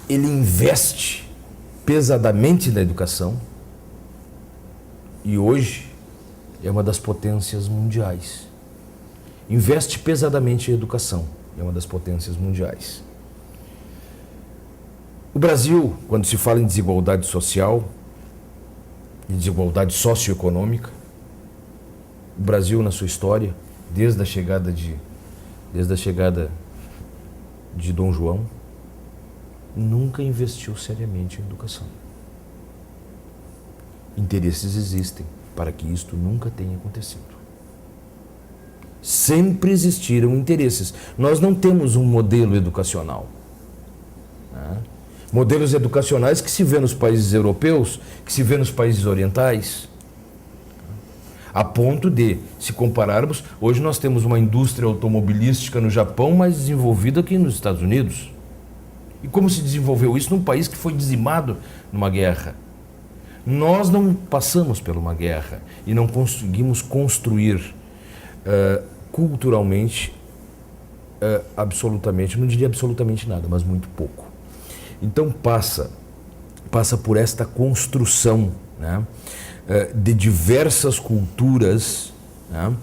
ele investe pesadamente na educação e hoje é uma das potências mundiais. Investe pesadamente em educação, é uma das potências mundiais. O Brasil, quando se fala em desigualdade social, em desigualdade socioeconômica, o Brasil na sua história, desde a chegada de Dom João, nunca investiu seriamente em educação. Interesses existem para que isto nunca tenha acontecido. Sempre existiram interesses. Nós não temos um modelo educacional. Né? Modelos educacionais que se vê nos países europeus, que se vê nos países orientais. A ponto de, se compararmos, hoje nós temos uma indústria automobilística no Japão mais desenvolvida que nos Estados Unidos. E como se desenvolveu isso num país que foi dizimado numa guerra? Nós não passamos por uma guerra e não conseguimos construir culturalmente absolutamente, não diria absolutamente nada, mas muito pouco. Então passa por esta construção, né, de diversas culturas, né?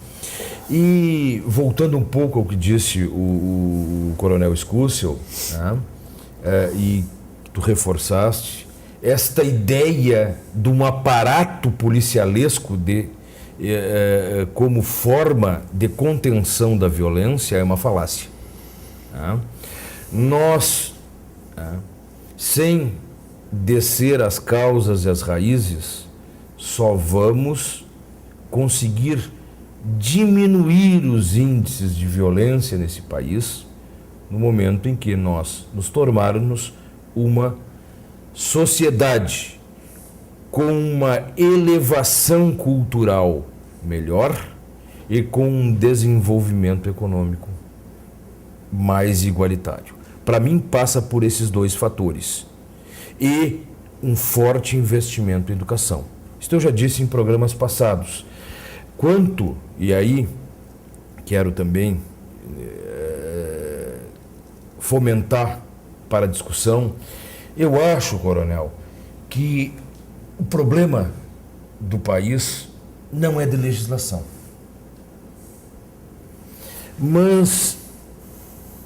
E voltando um pouco ao que disse o Coronel Escúcio, né, e tu reforçaste, esta ideia de um aparato policialesco como forma de contenção da violência é uma falácia. Né? Nós, sem descer as causas e as raízes, só vamos conseguir diminuir os índices de violência nesse país no momento em que nós nos tornarmos uma sociedade com uma elevação cultural melhor e com um desenvolvimento econômico mais igualitário. Para mim, passa por esses dois fatores e um forte investimento em educação. Isso eu já disse em programas passados. Quanto, e aí quero também fomentar para a discussão, eu acho, Coronel, que o problema do país não é de legislação, mas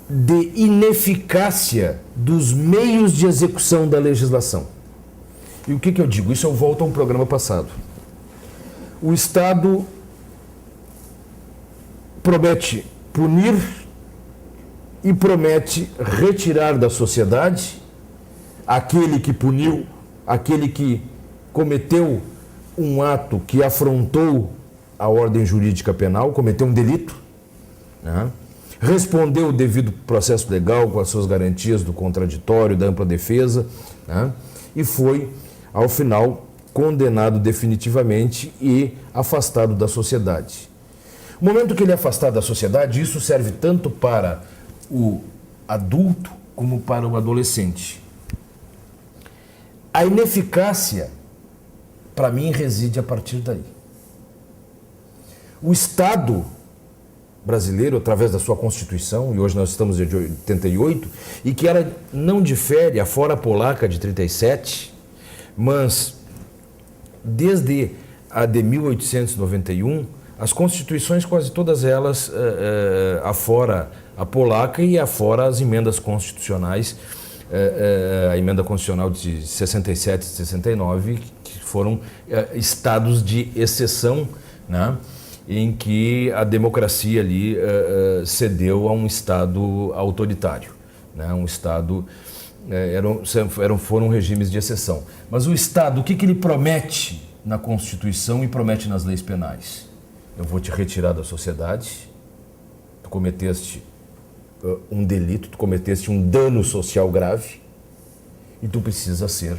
de ineficácia dos meios de execução da legislação. E o que eu digo? Isso eu volto a um programa passado. O Estado promete punir e promete retirar da sociedade aquele que puniu, aquele que cometeu um ato que afrontou a ordem jurídica penal, cometeu um delito, né? Respondeu o devido processo legal com as suas garantias do contraditório, da ampla defesa, né? E foi, ao final, condenado definitivamente e afastado da sociedade. No momento que ele é afastado da sociedade, isso serve tanto para o adulto como para o adolescente. A ineficácia, para mim, reside a partir daí. O Estado brasileiro, através da sua Constituição, e hoje nós estamos em 88, e que ela não difere, afora a polaca de 37, mas desde a de 1891, as constituições, quase todas elas, afora a polaca e afora as emendas constitucionais, a emenda constitucional de 67 e 69, que foram estados de exceção, né, em que a democracia ali cedeu a um estado autoritário, né, um estado, foram regimes de exceção. Mas o Estado, o que ele promete na Constituição e promete nas leis penais? Eu vou te retirar da sociedade, tu cometeste um delito, tu cometeste um dano social grave e tu precisa ser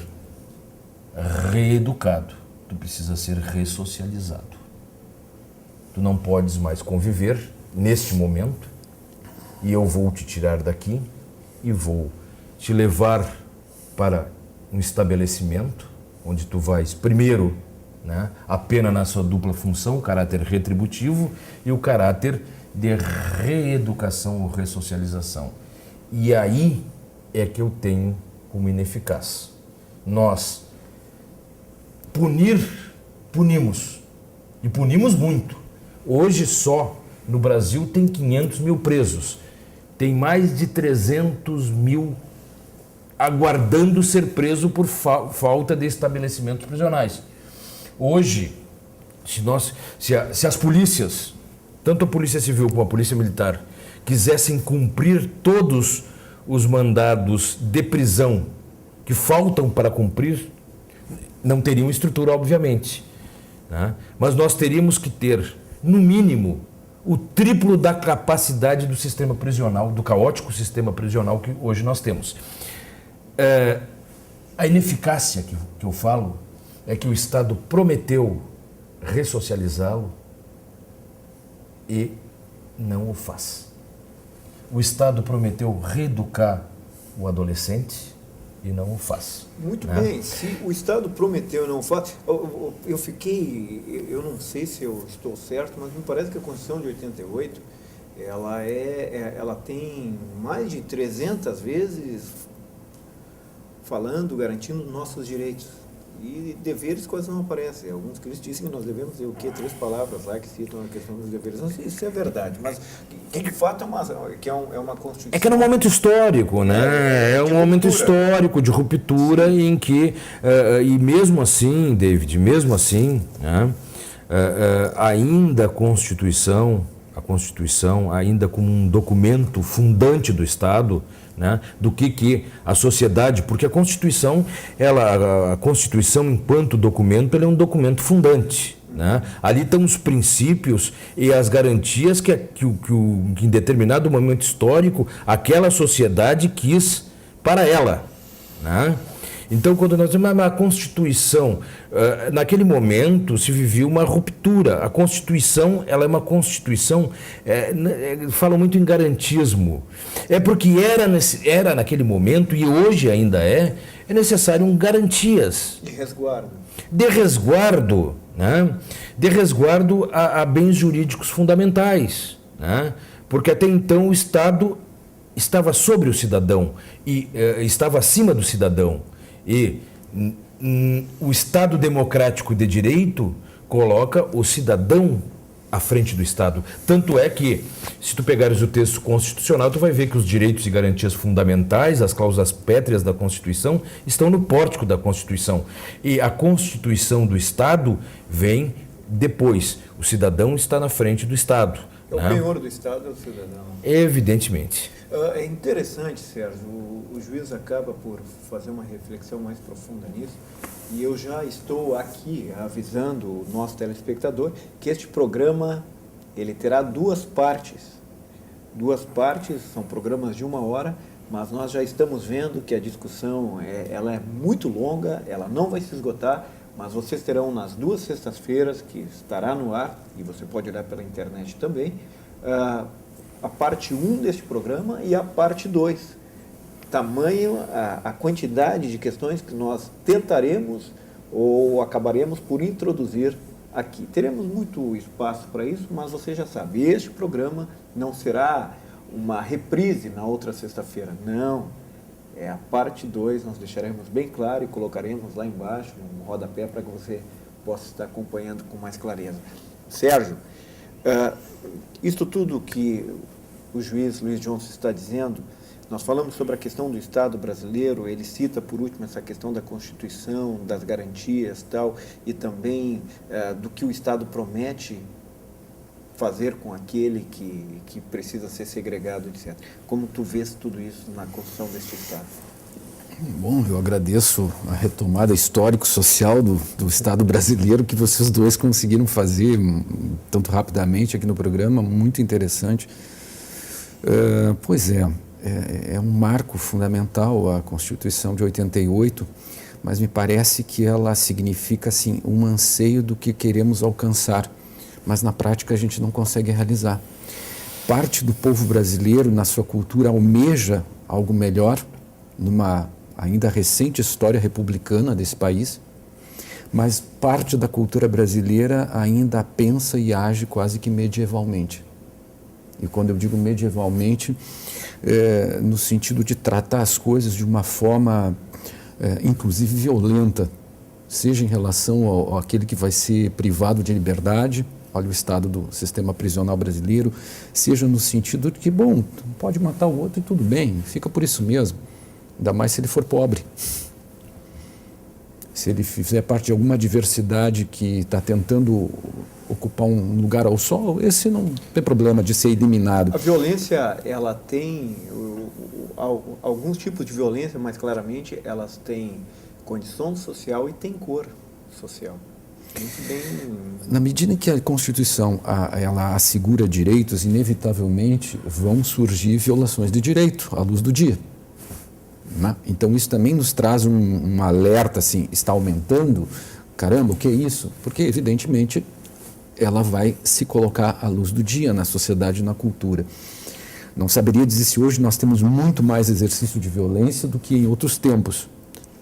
reeducado, tu precisa ser ressocializado. Tu não podes mais conviver neste momento e eu vou te tirar daqui e vou te levar para um estabelecimento onde tu vais, primeiro, né, a pena na sua dupla função, o caráter retributivo e o caráter de reeducação ou ressocialização. E aí é que eu tenho como ineficaz. Nós punimos, e punimos muito. Hoje só no Brasil tem 500 mil presos, tem mais de 300 mil aguardando ser preso por falta de estabelecimentos prisionais. Hoje, se as polícias, tanto a Polícia Civil como a Polícia Militar, quisessem cumprir todos os mandados de prisão que faltam para cumprir, não teriam estrutura, obviamente, né? Mas nós teríamos que ter, no mínimo, o triplo da capacidade do sistema prisional, do caótico sistema prisional que hoje nós temos. A ineficácia que eu falo é que o Estado prometeu ressocializá-lo e não o faz. O Estado prometeu reeducar o adolescente e não o faz. Muito né? bem, se o Estado prometeu e não faz, eu não sei se eu estou certo, mas me parece que a Constituição de 88, ela tem mais de 300 vezes falando, garantindo nossos direitos. E deveres quase não aparecem. Alguns críticos dizem que nós devemos ter o quê? 3 palavras lá que citam a questão dos deveres. Não sei se isso é verdade, mas que de fato é uma Constituição. É que é um momento histórico, né? É um momento histórico de ruptura em que, e mesmo assim, David, mesmo assim, né, ainda a Constituição, ainda como um documento fundante do Estado, né, do que a sociedade, porque a Constituição, enquanto documento, ela é um documento fundante, né? Ali estão os princípios e as garantias que em determinado momento histórico aquela sociedade quis para ela, né? Então, quando nós temos a Constituição, naquele momento se vivia uma ruptura. A Constituição, ela é uma Constituição, fala muito em garantismo. É porque era naquele momento, e hoje ainda é necessário garantias. De resguardo, né? De resguardo a bens jurídicos fundamentais, né? Porque até então o Estado estava sobre o cidadão e estava acima do cidadão. E o Estado democrático de direito coloca o cidadão à frente do Estado. Tanto é que, se tu pegares o texto constitucional, tu vai ver que os direitos e garantias fundamentais, as cláusulas pétreas da Constituição, estão no pórtico da Constituição. E a Constituição do Estado vem depois. O cidadão está na frente do Estado. O penhor do Estado é o cidadão. Evidentemente. É interessante, Sérgio, o juiz acaba por fazer uma reflexão mais profunda nisso, e eu já estou aqui avisando o nosso telespectador que este programa ele terá 2 partes. 2 partes, são programas de 1 hora, mas nós já estamos vendo que a discussão ela é muito longa, ela não vai se esgotar, mas vocês terão nas 2 sextas-feiras, que estará no ar, e você pode olhar pela internet também, a parte 1 deste programa e a parte 2. Tamanho a quantidade de questões que nós tentaremos ou acabaremos por introduzir aqui. Teremos muito espaço para isso, mas você já sabe, este programa não será uma reprise na outra sexta-feira. Não, é a parte 2, nós deixaremos bem claro e colocaremos lá embaixo, no rodapé, para que você possa estar acompanhando com mais clareza. Sérgio, isto tudo que o juiz Luiz Johnson está dizendo, nós falamos sobre a questão do Estado brasileiro, ele cita por último essa questão da Constituição, das garantias tal, e também do que o Estado promete fazer com aquele que precisa ser segregado, etc. Como tu vês tudo isso na construção deste Estado? Bom, eu agradeço a retomada histórico-social do Estado brasileiro que vocês dois conseguiram fazer tanto rapidamente aqui no programa, muito interessante. Pois é um marco fundamental a Constituição de 88, mas me parece que ela significa assim, um anseio do que queremos alcançar, mas na prática a gente não consegue realizar. Parte do povo brasileiro, na sua cultura, almeja algo melhor, numa ainda recente história republicana desse país, mas parte da cultura brasileira ainda pensa e age quase que medievalmente. E quando eu digo medievalmente, no sentido de tratar as coisas de uma forma, inclusive, violenta, seja em relação àquele que vai ser privado de liberdade, olha o estado do sistema prisional brasileiro, seja no sentido de que, bom, pode matar o outro e tudo bem, fica por isso mesmo, ainda mais se ele for pobre. Se ele fizer parte de alguma diversidade que está tentando ocupar um lugar ao sol, esse não tem problema de ser eliminado. A violência, ela tem alguns tipos de violência, mas claramente elas têm condição social e têm cor social. Na medida em que a Constituição ela assegura direitos, inevitavelmente vão surgir violações de direito à luz do dia. Né? Então isso também nos traz um alerta, assim, está aumentando, caramba, o que é isso? Porque evidentemente ela vai se colocar à luz do dia na sociedade e na cultura. Não saberia dizer se hoje nós temos muito mais exercício de violência do que em outros tempos,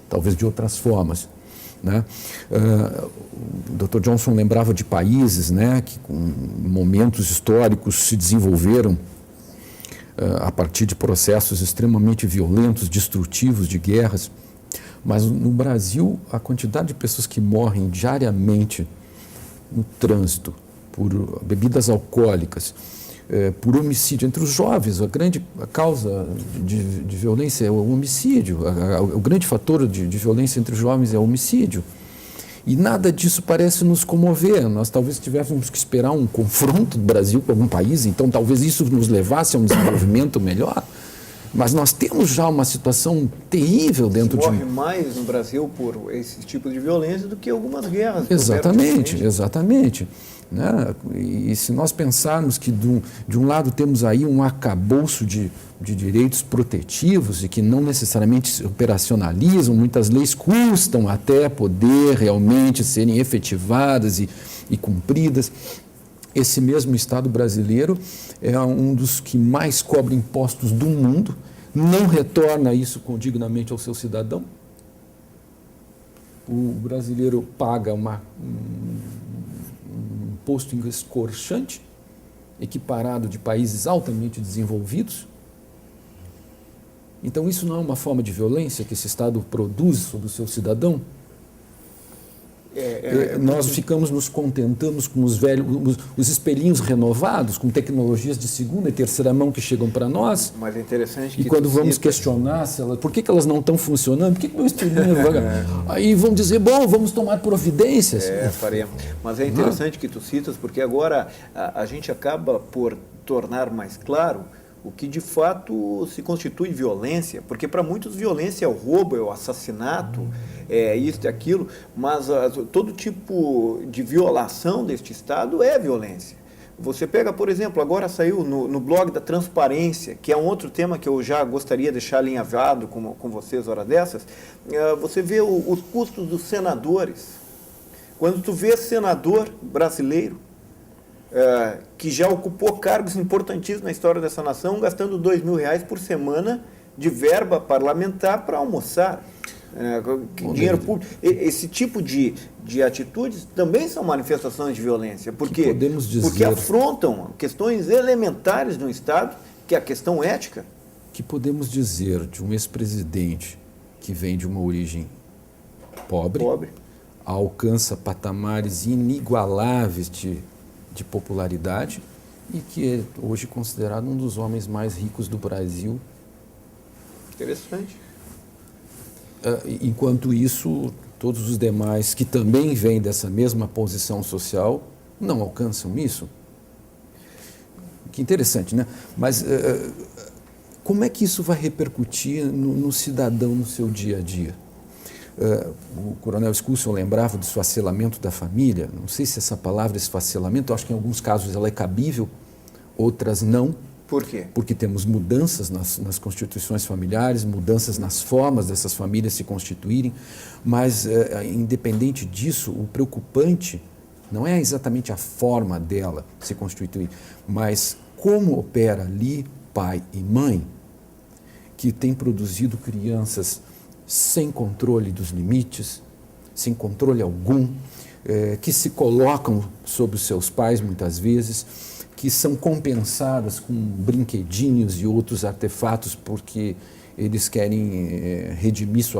talvez de outras formas. Né? O Dr. Johnson lembrava de países, né, que com momentos históricos se desenvolveram a partir de processos extremamente violentos, destrutivos, de guerras. Mas no Brasil, a quantidade de pessoas que morrem diariamente no trânsito, por bebidas alcoólicas, por homicídio entre os jovens, a causa de violência é o homicídio, o grande fator de violência entre os jovens é o homicídio. E nada disso parece nos comover. Nós talvez tivéssemos que esperar um confronto do Brasil com algum país, então talvez isso nos levasse a um desenvolvimento melhor. Mas nós temos já uma situação terrível dentro de... Morre mais no Brasil por esse tipo de violência do que algumas guerras. Exatamente, exatamente. Né? E se nós pensarmos que de um lado temos aí um arcabouço de direitos protetivos e que não necessariamente se operacionalizam, muitas leis custam até poder realmente serem efetivadas e cumpridas. Esse mesmo Estado brasileiro é um dos que mais cobra impostos do mundo, não retorna isso dignamente ao seu cidadão. O brasileiro paga um imposto escorchante, equiparado de países altamente desenvolvidos. Então, isso não é uma forma de violência que esse Estado produz sobre o seu cidadão? Nós nos contentamos com os espelhinhos renovados, com tecnologias de segunda e terceira mão que chegam para nós. Mas é interessante que... E quando vamos questionar por que elas não estão funcionando, por que o meu espelhinho aí vão dizer, bom, vamos tomar providências. Faremos. Mas é interessante que tu citas, porque agora a gente acaba por tornar mais claro o que de fato se constitui violência, porque para muitos violência é o roubo, é o assassinato, é isso e aquilo, mas todo tipo de violação deste Estado é violência. Você pega, por exemplo, agora saiu no blog da transparência, que é um outro tema que eu já gostaria de deixar alinhavado com vocês, hora dessas, você vê os custos dos senadores. Quando tu vê senador brasileiro, que já ocupou cargos importantíssimos na história dessa nação, gastando R$2.000 por semana de verba parlamentar para almoçar. Dinheiro público. Esse tipo de atitudes também são manifestações de violência, porque afrontam questões elementares do Estado, que é a questão ética. Que podemos dizer de um ex-presidente que vem de uma origem pobre. Alcança patamares inigualáveis de popularidade e que é hoje considerado um dos homens mais ricos do Brasil. Interessante. Enquanto isso, todos os demais que também vêm dessa mesma posição social não alcançam isso. Que interessante, né? Mas como é que isso vai repercutir no cidadão no seu dia a dia? O coronel Escúcio lembrava do esfacelamento da família. Não sei se essa palavra esfacelamento, eu acho que em alguns casos ela é cabível, outras não. Por quê? Porque temos mudanças nas constituições familiares, mudanças nas formas dessas famílias se constituírem, mas independente disso, o preocupante não é exatamente a forma dela se constituir, mas como opera ali pai e mãe, que tem produzido crianças sem controle dos limites, sem controle algum, que se colocam sobre os seus pais muitas vezes, que são compensadas com brinquedinhos e outros artefatos porque eles querem redimir sua